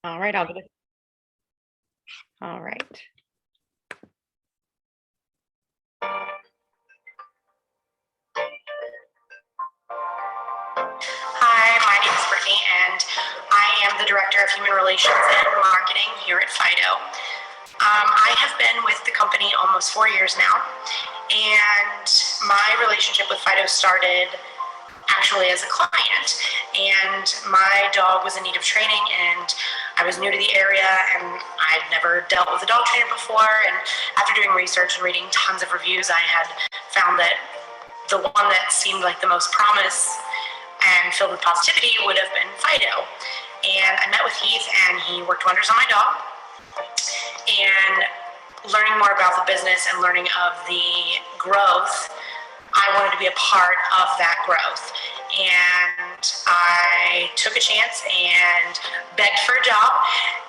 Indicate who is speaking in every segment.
Speaker 1: All right, I'll get it. All right.
Speaker 2: Hi, my name is Brittany, and I am the Director of Human Relations and Marketing here at Fido. I have been with the company almost 4 years now, and my relationship with Fido started actually as a client, and my dog was in need of training, and I was new to the area, and I'd never dealt with a dog trainer before, and after doing research and reading tons of reviews, I had found that the one that seemed like the most promise and filled with positivity would have been Fido. And I met with Heath, and he worked wonders on my dog. And learning more about the business and learning of the growth, I wanted to be a part of that growth. And I took a chance and begged for a job.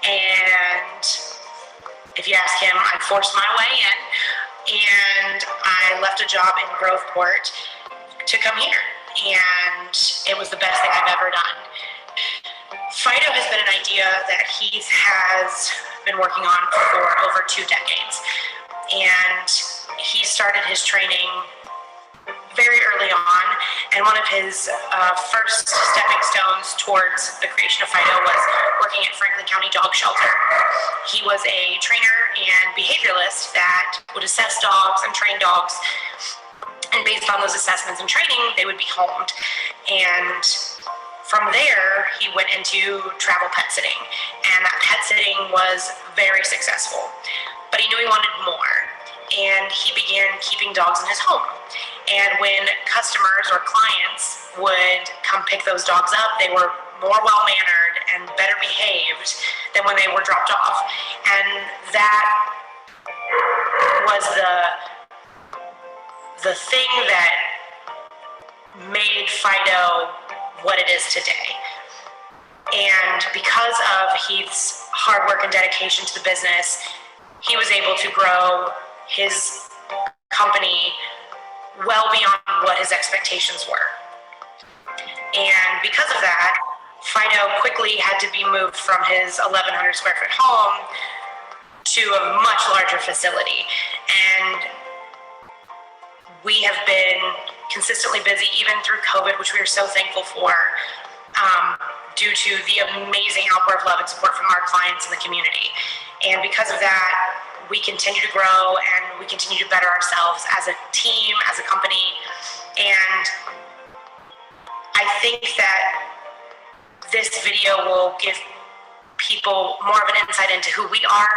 Speaker 2: And if you ask him, I forced my way in. And I left a job in Groveport to come here. And it was the best thing I've ever done. Fido has been an idea that Heath has been working on for over 2 decades. And he started his training very early on, and one of his first stepping stones towards the creation of Fido was working at Franklin County Dog Shelter. He was a trainer and behavioralist that would assess dogs and train dogs, and based on those assessments and training, they would be homed. And from there, he went into travel pet sitting, and that pet sitting was very successful. But he knew he wanted more, and he began keeping dogs in his home. And when customers or clients would come pick those dogs up, they were more well-mannered and better behaved than when they were dropped off. And that was the thing that made Fido what it is today. And because of Heath's hard work and dedication to the business, he was able to grow his company well beyond what his expectations were. And because of that, Fido quickly had to be moved from his 1,100 square foot home to a much larger facility. And we have been consistently busy, even through COVID, which we are so thankful for, due to the amazing outpour of love and support from our clients in the community. And because of that, we continue to grow and we continue to better ourselves as a team, as a company. And I think that this video will give people more of an insight into who we are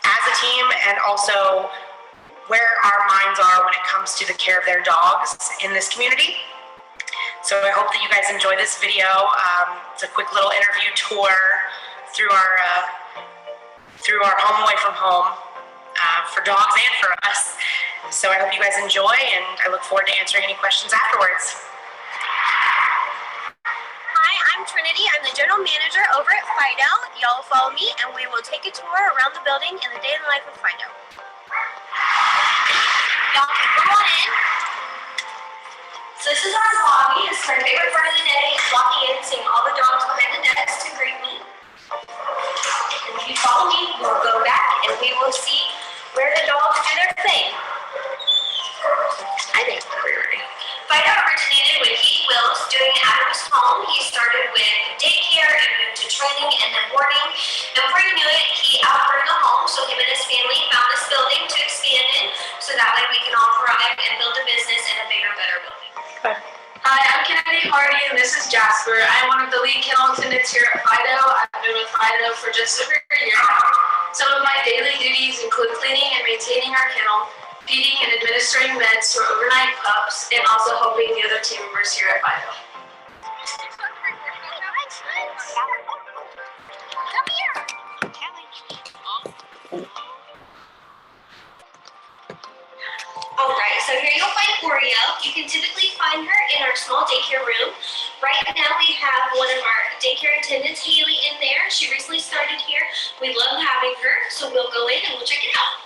Speaker 2: as a team, and also where our minds are when it comes to the care of their dogs in this community. So I hope that you guys enjoy this video. It's a quick little interview tour through our home away from home for dogs and for us. So I hope you guys enjoy, and I look forward to answering any questions afterwards.
Speaker 3: Hi, I'm Trinity. I'm the general manager over at Fido. Y'all follow me, and we will take a tour around the building and the day in the life of Fido. Y'all can come on in. So this is our lobby. This is my favorite part of the day, walking in and seeing all the dogs behind the desk to greet me. And if you follow me, we'll go back and we will see where the dogs do their thing. I think we're ready. Fido originated with Heath Wills doing it out of his home. He started with daycare and moved to training and then boarding. And before you knew it, he outgrew the home, so him and his family found this building to expand in, so that way we can all thrive and build a business in a bigger, better building.
Speaker 2: Okay.
Speaker 4: Hi, I'm Kennedy Hardy, and this is Jasper. I'm one of the lead kennel attendants here at Fido. I've been with Fido for just over a year now. Some of my daily duties include cleaning and maintaining our kennel, feeding and administering meds to our overnight pups, and also helping the other team members here at Fido.
Speaker 3: Come here. Alright, so here you'll find Oreo. You can typically find her in our small daycare room. Right now we have one of our daycare attendants, Haley, in there. She recently started here. We love having her, so we'll go in and we'll check it out.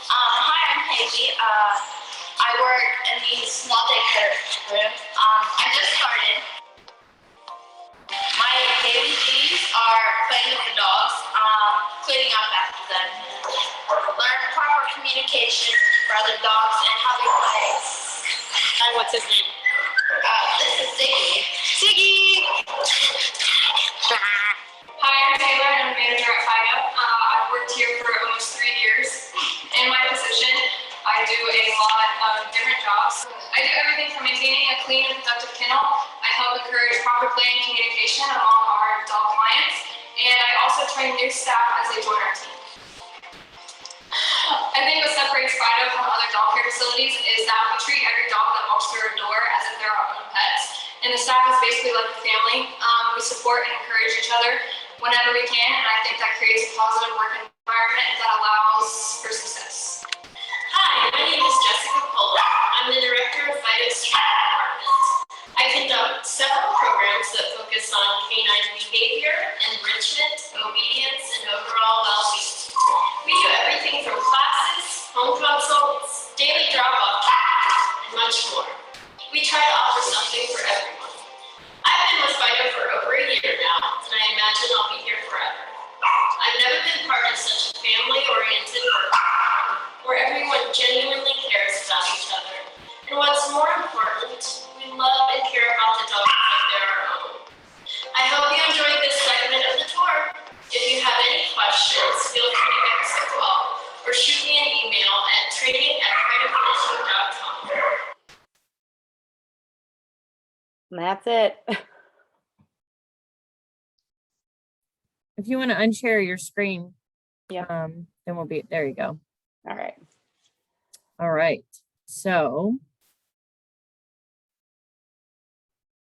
Speaker 5: Hi, I'm Haley. I work in the small daycare room. I just started. My My daily duties are playing with the dogs, cleaning up after them, learn proper communication for other dogs and how they play.
Speaker 1: Hi, what's his name?
Speaker 5: This is Ziggy.
Speaker 1: Ziggy!
Speaker 4: Hi, I'm Taylor and I'm a manager at Fido. I've worked here for almost 3 years. In my position, I do a lot of different jobs. I do everything from maintaining a clean and productive kennel. I help encourage proper play and communication among our dog clients. And I also train new staff as they join our team. I think what separates Fido from other dog care facilities is that we treat every dog that walks through our door as if they're our own pets. And the staff is basically like a family. We support and encourage each other whenever we can, and I think that creates a positive work environment that allows for success.
Speaker 5: Hi, my name is Jessica Pola. I'm the director of Fido's training department. I conduct several programs that focus on canine behavior, enrichment, obedience, and overall well-being. We do everything from classes, home consults, daily drop-off, and much more. We try to offer something for everyone. I've been with Fido for over a year now, and I imagine I'll be here forever. I've never been part of such a family-oriented work where everyone genuinely cares about each other. And what's more important, we love and care about the dogs like they're our own. I hope you enjoyed this segment of the tour. If you have any questions, feel free to give us a call or shoot me an email at training@fidofinishing.com.
Speaker 1: And that's it.
Speaker 6: If you want to unshare your screen,
Speaker 1: Yeah.
Speaker 6: then we'll be, there you go.
Speaker 1: All right.
Speaker 6: All right. So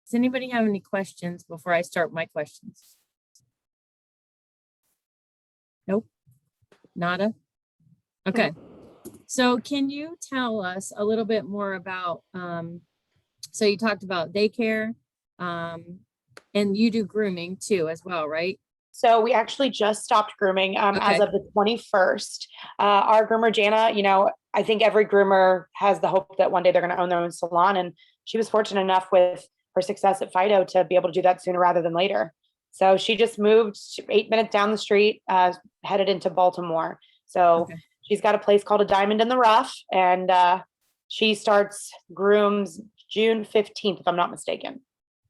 Speaker 6: does anybody have any questions before I start my questions? Nope. Nada. Okay. So can you tell us a little bit more about, so you talked about daycare, and you do grooming too as well, right?
Speaker 1: So we actually just stopped grooming as
Speaker 6: Okay.
Speaker 1: of the 21st. Our groomer, Jana, I think every groomer has the hope that one day they're going to own their own salon. And she was fortunate enough with her success at Fido to be able to do that sooner rather than later. So she just moved 8 minutes down the street, headed into Baltimore. So
Speaker 6: Okay.
Speaker 1: she's got a place called A Diamond in the Rough, and she starts grooms June 15th, if I'm not mistaken.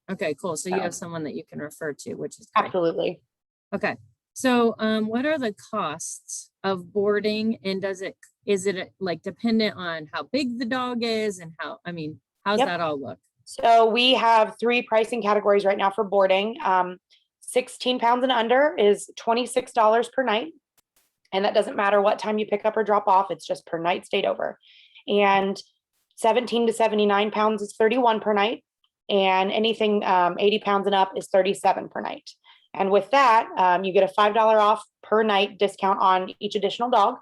Speaker 6: Okay, cool. So you
Speaker 1: So-
Speaker 6: have someone that you can refer to, which is great.
Speaker 1: Absolutely.
Speaker 6: Okay. So what are the costs of boarding, and is it like dependent on how big the dog is and how's
Speaker 1: Yep.
Speaker 6: that all look?
Speaker 1: So we have 3 pricing categories right now for boarding. 16 pounds and under is $26 per night. And that doesn't matter what time you pick up or drop off. It's just per night stayed over. And 17 to 79 pounds is 31 per night. And anything 80 pounds and up is 37 per night. And with that, you get a $5 off per night discount on each additional dog.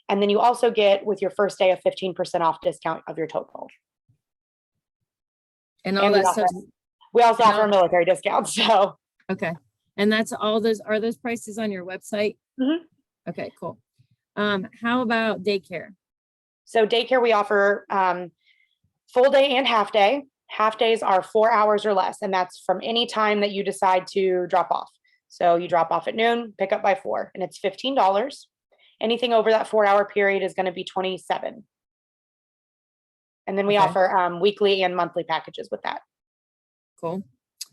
Speaker 1: And then you also get, with your first day, a 15% off discount of your total.
Speaker 6: And all
Speaker 1: And
Speaker 6: that stuff.
Speaker 1: we also
Speaker 6: and
Speaker 1: offer a
Speaker 6: all-
Speaker 1: military discount. So
Speaker 6: Okay. And that's all those, are those prices on your website?
Speaker 1: Mhm.
Speaker 6: Okay, cool. How about daycare?
Speaker 1: So daycare, we offer full day and half day. Half days are 4 hours or less, and that's from any time that you decide to drop off. So you drop off at noon, pick up by 4, and it's $15. Anything over that 4-hour period is going to be $27. And then we
Speaker 6: Okay.
Speaker 1: offer weekly and monthly packages with that.
Speaker 6: Cool.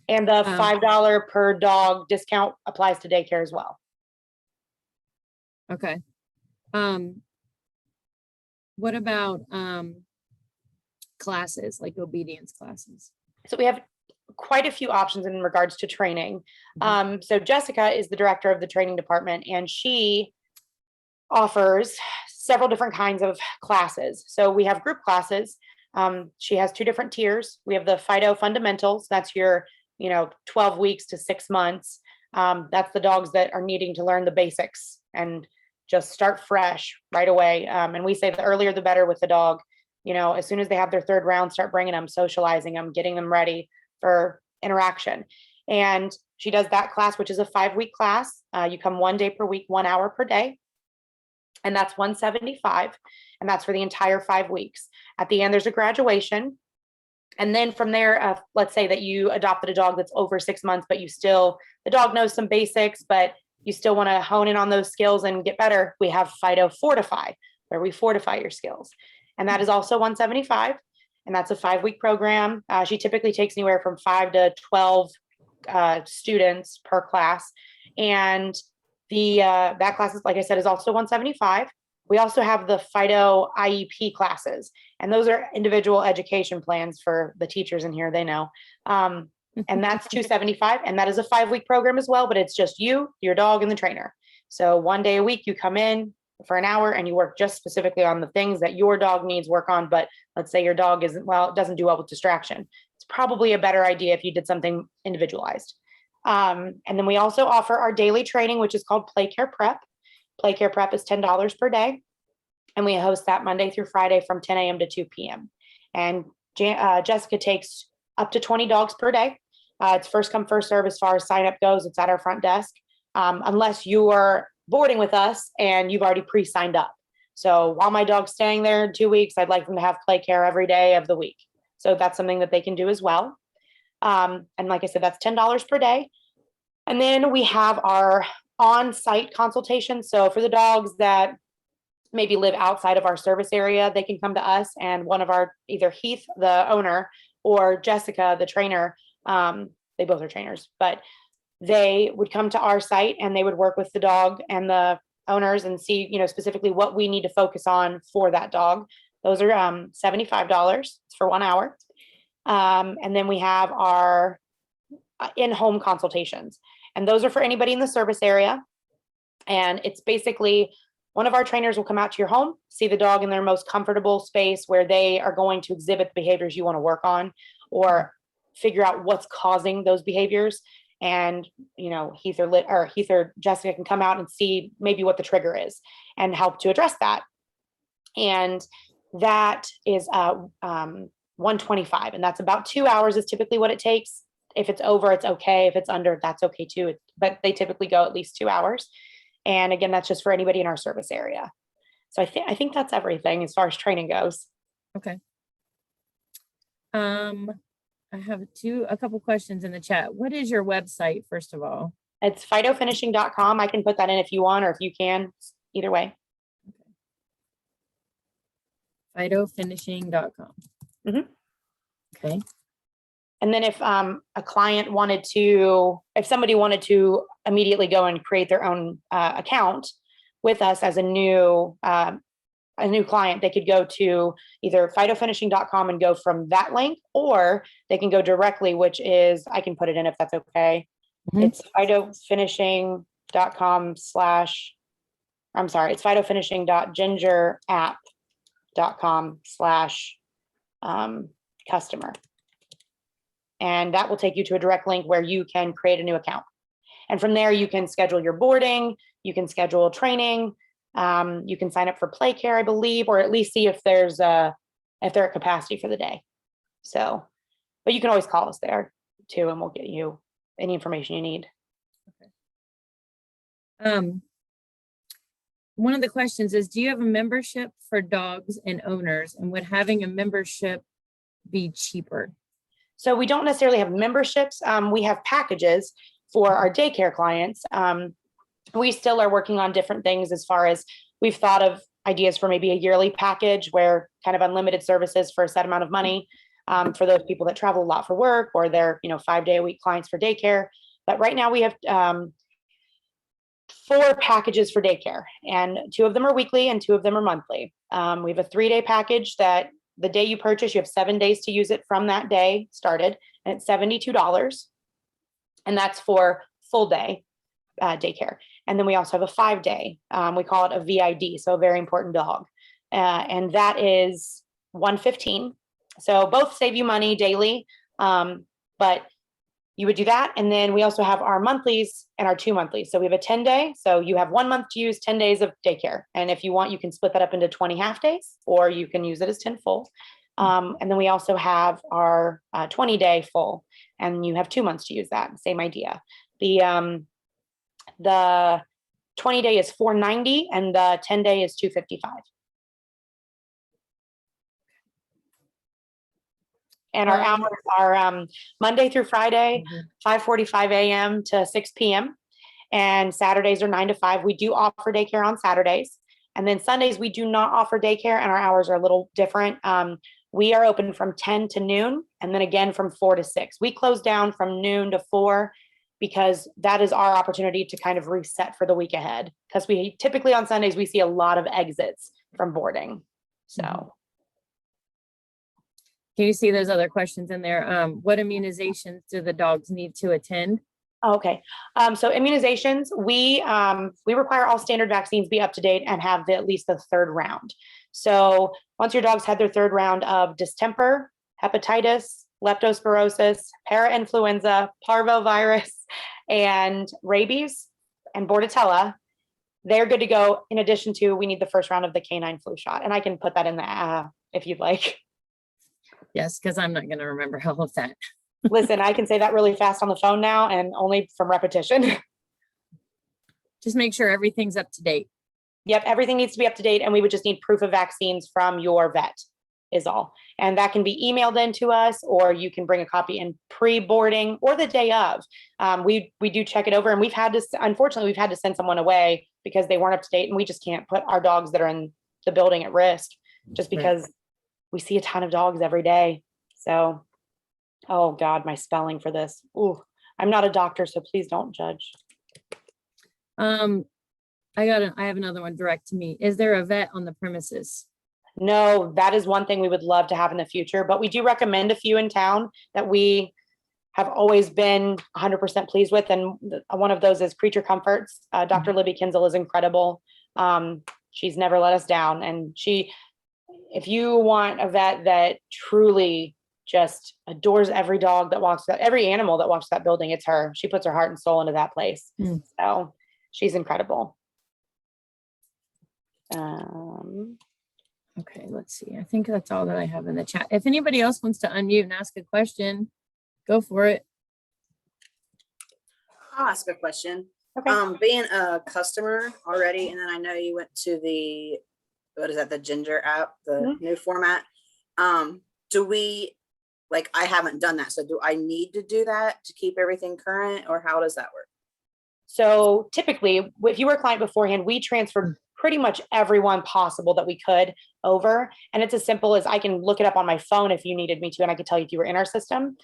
Speaker 1: And the $5 per dog discount applies to daycare as well.
Speaker 6: Okay. What about classes, like obedience classes?
Speaker 1: So we have quite a few options in regards to training. So Jessica is the director of the training department, and she offers several different kinds of classes. So we have group classes. She has 2 different tiers. We have the Fido Fundamentals. That's your, 12 weeks to 6 months. That's the dogs that are needing to learn the basics and just start fresh right away. And we say the earlier the better with the dog. As soon as they have their 3rd round, start bringing them, socializing them, getting them ready for interaction. And she does that class, which is a 5-week class. You come 1 day per week, 1 hour per day. And that's $175. And that's for the entire 5 weeks. At the end, there's a graduation. And then from there, let's say that you adopted a dog that's over 6 months, but the dog knows some basics, but you still want to hone in on those skills and get better. We have Fido Fortify, where we fortify your skills. And that is also $175. And that's a 5-week program. She typically takes anywhere from 5 to 12 students per class. And that class is, like I said, is also $175. We also have the Fido Iep classes, and those are individual education plans for the teachers in here. They know, and that's $275, and that is a 5-week program as well. But it's just you, your dog, and the trainer. So one day a week you come in for an hour and you work just specifically on the things that your dog needs work on. But let's say your dog doesn't do well with distraction. It's probably a better idea if you did something individualized. And then we also offer our daily training, which is called Play Care Prep. Play Care Prep is $10 per day. And we host that Monday through Friday from 10 a.m. to 2 p.m. And Jessica takes up to 20 dogs per day. It's first come, first serve as far as sign up goes. It's at our front desk. Unless you are boarding with us and you've already pre-signed up. So while my dog's staying there in 2 weeks, I'd like them to have play care every day of the week. So that's something that they can do as well. And like I said, that's $10 per day. And then we have our on-site consultation. So for the dogs that maybe live outside of our service area, they can come to us, and one of our, either Heath, the owner, or Jessica, the trainer, they both are trainers, but they would come to our site and they would work with the dog and the owners and see, specifically what we need to focus on for that dog. Those are $75 for 1 hour. And then we have our in-home consultations, and those are for anybody in the service area. And it's basically one of our trainers will come out to your home, see the dog in their most comfortable space where they are going to exhibit the behaviors you want to work on, or figure out what's causing those behaviors. And, Heath or Jessica can come out and see maybe what the trigger is and help to address that. And that is $125, and that's about 2 hours is typically what it takes. If it's over, it's okay. If it's under, that's okay too. But they typically go at least 2 hours. And again, that's just for anybody in our service area. So I think that's everything as far as training goes.
Speaker 6: Okay. I have a couple questions in the chat. What is your website, first of all?
Speaker 1: It's fidofinishing.com. I can put that in if you want, or if you can, either way.
Speaker 6: Fidofinishing.com.
Speaker 1: Mm-hmm.
Speaker 6: Okay.
Speaker 1: And then if if somebody wanted to immediately go and create their own account with us as a new client, they could go to either fidofinishing.com and go from that link, or they can go directly, which is, I can put it in if that's okay.
Speaker 6: Mm-hmm.
Speaker 1: It's fidofinishing.com it's fidofinishing.gingerapp.com/customer. And that will take you to a direct link where you can create a new account. And from there, you can schedule your boarding, you can schedule training, you can sign up for play care, I believe, or at least see if they're at capacity for the day. So, but you can always call us there too, and we'll get you any information you need.
Speaker 6: Okay. One of the questions is, do you have a membership for dogs and owners, and would having a membership be cheaper?
Speaker 1: So we don't necessarily have memberships. We have packages for our daycare clients. We still are working on different things, as far as we've thought of ideas for maybe a yearly package where kind of unlimited services for a set amount of money for those people that travel a lot for work, or they're 5-day-a-week clients for daycare. But right now we have 4 packages for daycare, and 2 of them are weekly and 2 of them are monthly. We have a 3-day package that the day you purchase, you have 7 days to use it from that day started, and it's $72. And that's for full day daycare. And then we also have a 5-day, we call it a VID, so a very important dog. And that is $115. So both save you money daily, but you would do that. And then we also have our monthlies and our 2 monthlies. So we have a 10-day. So you have 1 month to use 10 days of daycare. And if you want, you can split that up into 20 half days, or you can use it as 10 full. And then we also have our 20-day full, and you have 2 months to use that. Same idea. The 20-day is $490, and the 10-day is $255. And our
Speaker 6: Um,
Speaker 1: hours are Monday through Friday,
Speaker 6: Mhm.
Speaker 1: 5:45 a.m. to 6 p.m. And Saturdays are 9 to 5. We do offer daycare on Saturdays. And then Sundays, we do not offer daycare, and our hours are a little different. We are open from 10 to noon, and then again from 4 to 6. We close down from noon to 4 because that is our opportunity to kind of reset for the week ahead. Because we typically on Sundays, we see a lot of exits from boarding. So
Speaker 6: Can you see those other questions in there? What immunizations do the dogs need to attend?
Speaker 1: Okay. So immunizations, we require all standard vaccines be up to date and have at least the third round. So once your dogs had their third round of distemper, hepatitis, leptospirosis, parainfluenza, parvovirus, and rabies and bordetella, they're good to go. In addition to, we need the first round of the canine flu shot, and I can put that in the if you'd like.
Speaker 6: Yes, because I'm not going to remember all of that.
Speaker 1: Listen, I can say that really fast on the phone now and only from repetition.
Speaker 6: Just make sure everything's up to date.
Speaker 1: Yep, everything needs to be up to date, and we would just need proof of vaccines from your vet is all. And that can be emailed in to us, or you can bring a copy in pre-boarding or the day of. We do check it over, and unfortunately, we've had to send someone away because they weren't up to date, and we just can't put our dogs that are in the building at risk just because we see a ton of dogs every day. So, oh God, my spelling for this. Ooh, I'm not a doctor, so please don't judge.
Speaker 6: I have another one direct to me. Is there a vet on the premises?
Speaker 1: No, that is one thing we would love to have in the future, but we do recommend a few in town that we have always been 100% pleased with. And one of those is Creature Comforts. Dr. Libby Kinzel is incredible. She's never let us down. And if you want a vet that truly just adores every dog that walks, every animal that walks that building, it's her. She puts her heart and soul into that place. So she's incredible.
Speaker 6: Okay, let's see. I think that's all that I have in the chat. If anybody else wants to unmute and ask a question, go for it.
Speaker 7: I'll ask a question.
Speaker 1: Okay.
Speaker 7: Being a customer already, and then I know you went to the, what is that, the Ginger app, the new format. Do we, like, I haven't done that. So do I need to do that to keep everything current, or how does that work?
Speaker 1: So typically, if you were a client beforehand, we transferred pretty much everyone possible that we could over. And it's as simple as I can look it up on my phone if you needed me to, and I could tell you if you were in our system.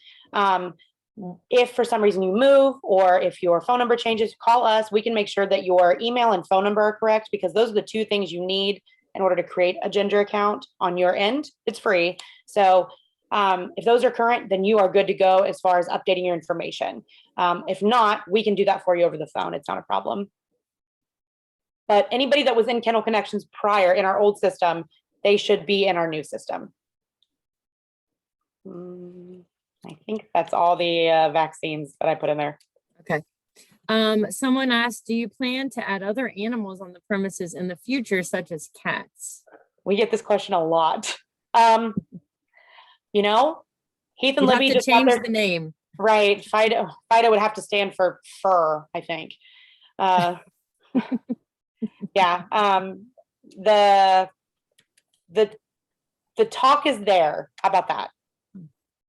Speaker 1: If for some reason you move, or if your phone number changes, call us. We can make sure that your email and phone number are correct, because those are the two things you need in order to create a Ginger account on your end. It's free. So if those are current, then you are good to go as far as updating your information. If not, we can do that for you over the phone. It's not a problem. But anybody that was in Kennel Connections prior in our old system, they should be in our new system. I think that's all the vaccines that I put in there.
Speaker 6: Okay. Someone asked, do you plan to add other animals on the premises in the future, such as cats?
Speaker 1: We get this question a lot. You know, Heath and
Speaker 6: You'd have
Speaker 1: Libby
Speaker 6: to
Speaker 1: just
Speaker 6: change the name.
Speaker 1: Right. Fido would have to stand for fur, I think. Yeah. The talk is there. How about that?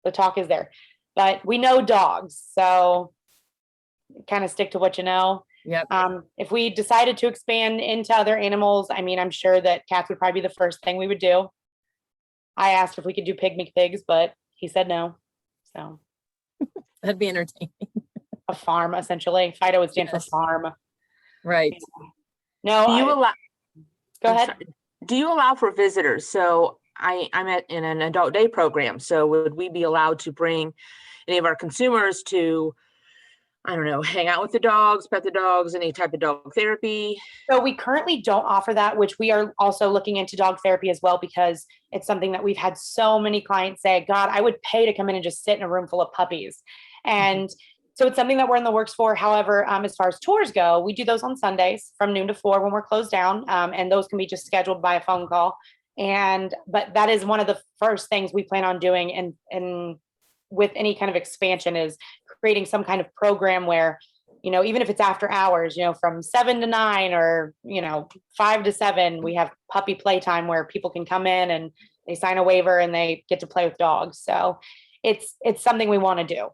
Speaker 1: The talk is there, but we know dogs, so kind of stick to what you know.
Speaker 6: Yep.
Speaker 1: If we decided to expand into other animals, I mean, I'm sure that cats would probably be the first thing we would do. I asked if we could do pygmy pigs, but he said no. So
Speaker 6: that'd be entertaining.
Speaker 1: A farm, essentially. Fido would stand for farm.
Speaker 6: Right.
Speaker 1: No.
Speaker 8: Do you allow?
Speaker 1: Go ahead.
Speaker 8: Sorry. Do you allow for visitors? So I'm in an adult day program. So would we be allowed to bring any of our consumers to, I don't know, hang out with the dogs, pet the dogs, any type of dog therapy?
Speaker 1: So we currently don't offer that, which we are also looking into dog therapy as well, because it's something that we've had so many clients say, God, I would pay to come in and just sit in a room full of puppies. And so it's something that we're in the works for. However, as far as tours go, we do those on Sundays from noon to 4 when we're closed down. And those can be just scheduled by a phone call. But that is one of the first things we plan on doing. And with any kind of expansion is creating some kind of program where, you know, even if it's after hours, you know, from 7 to 9 or, you know, 5 to 7, we have puppy playtime where people can come in and they sign a waiver and they get to play with dogs. So it's something we want to do.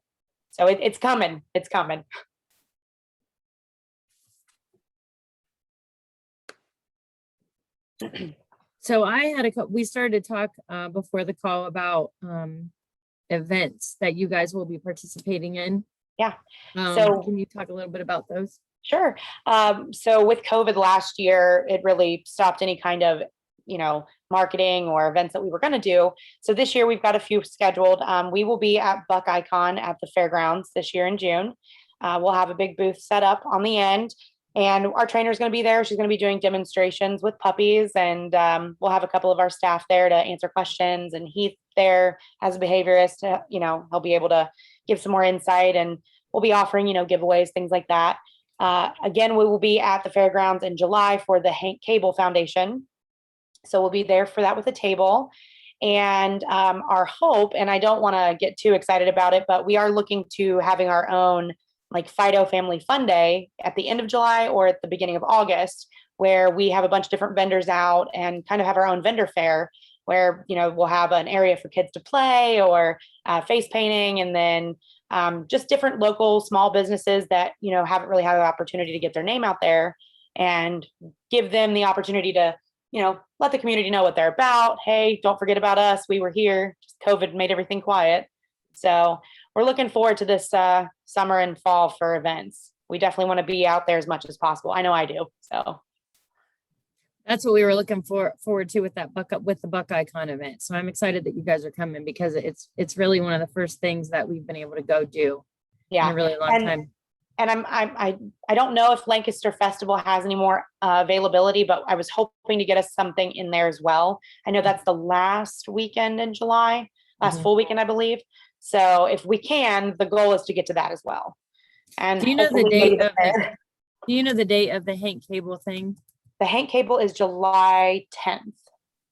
Speaker 1: So it's coming. It's coming.
Speaker 6: So I had we started to talk before the call about events that you guys will be participating in.
Speaker 1: Yeah. So
Speaker 6: can you talk a little bit about those?
Speaker 1: Sure. So with COVID last year, it really stopped any kind of, marketing or events that we were going to do. So this year we've got a few scheduled. We will be at BuckEyeCon at the fairgrounds this year in June. We'll have a big booth set up on the end, and our trainer is going to be there. She's going to be doing demonstrations with puppies, and we'll have a couple of our staff there to answer questions. And Heath there as a behaviorist, he'll be able to give some more insight, and we'll be offering, giveaways, things like that. Again, we will be at the fairgrounds in July for the Hank Cable Foundation. So we'll be there for that with a table. And our hope, and I don't want to get too excited about it, but we are looking to having our own like Fido Family Fun Day at the end of July or at the beginning of August, where we have a bunch of different vendors out and kind of have our own vendor fair where, we'll have an area for kids to play or face painting, and then just different local small businesses that, haven't really had an opportunity to get their name out there, and give them the opportunity to, let the community know what they're about. Hey, don't forget about us. We were here. Just COVID made everything quiet. So we're looking forward to this summer and fall for events. We definitely want to be out there as much as possible. I know I do. So
Speaker 6: that's what we were looking forward to with that with the BuckEyeCon event. So I'm excited that you guys are coming, because it's really one of the first things that we've been able to go do in a really long time.
Speaker 1: And I don't know if Lancaster Festival has any more availability, but I was hoping to get us something in there as well. I know that's the last weekend in July, last full weekend, I believe. So if we can, the goal is to get to that as well. And
Speaker 6: do you know the date of the Hank Cable thing?
Speaker 1: The Hank Cable is July 10th.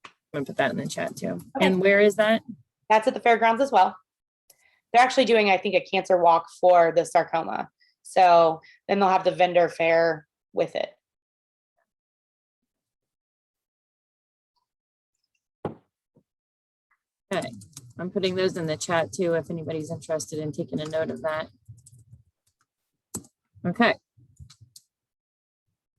Speaker 6: I'm gonna put that in the chat too.
Speaker 1: Okay.
Speaker 6: And where is that?
Speaker 1: That's at the fairgrounds as well. They're actually doing, I think, a cancer walk for the sarcoma. So then they'll have the vendor fair with it.
Speaker 6: Okay, I'm putting those in the chat too, if anybody's interested in taking a note of that. Okay.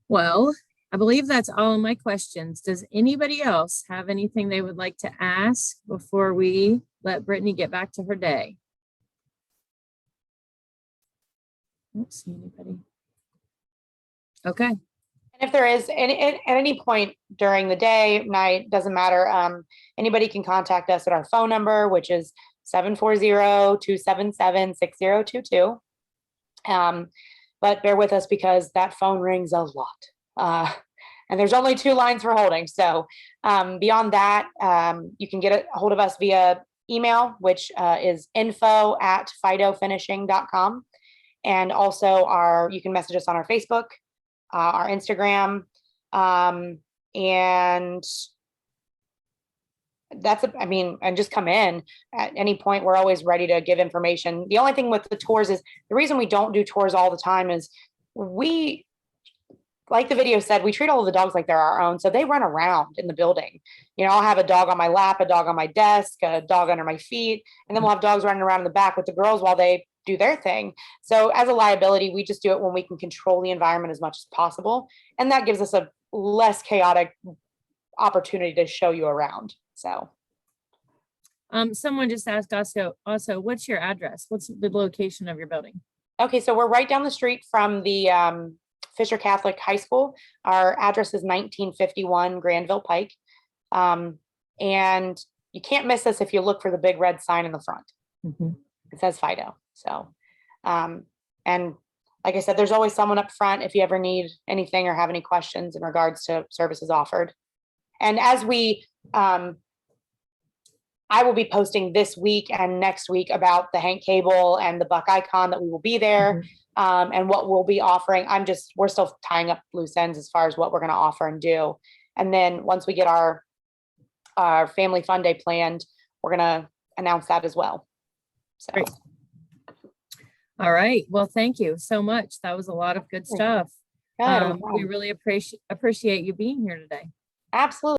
Speaker 6: Well, I believe that's all of my questions. Does anybody else have anything they would like to ask before we let Brittany get back to her day? I don't see anybody. Okay.
Speaker 1: And if there is at any point during the day, night, doesn't matter. Anybody can contact us at our phone number, which is 740-277-6022. But bear with us because that phone rings a lot. And there's only 2 lines for holding. So beyond that, you can get a hold of us via email, which is info@fidofinishing.com. And also you can message us on our Facebook, our Instagram, and that's, and just come in at any point. We're always ready to give information. The only thing with the tours is the reason we don't do tours all the time is like the video said, we treat all of the dogs like they're our own. So they run around in the building. I'll have a dog on my lap, a dog on my desk, a dog under my feet, and then we'll have dogs running around in the back with the girls while they do their thing. So as a liability, we just do it when we can control the environment as much as possible. And that gives us a less chaotic opportunity to show you around. So.
Speaker 6: Someone just asked also, what's your address? What's the location of your building?
Speaker 1: Okay, so we're right down the street from the Fisher Catholic High School. Our address is 1951 Granville Pike. And you can't miss us if you look for the big red sign in the front. It says Fido. So, and like I said, there's always someone up front if you ever need anything or have any questions in regards to services offered. And as I will be posting this week and next week about the Hank Cable and the BuckEyeCon that we will be there, and what we'll be offering. We're still tying up loose ends as far as what we're going to offer and do. And then once we get our family fun day planned, we're going to announce that as well. So.
Speaker 6: Great. All right. Well, thank you so much. That was a lot of good stuff. We really appreciate you being here today.
Speaker 1: Absolutely.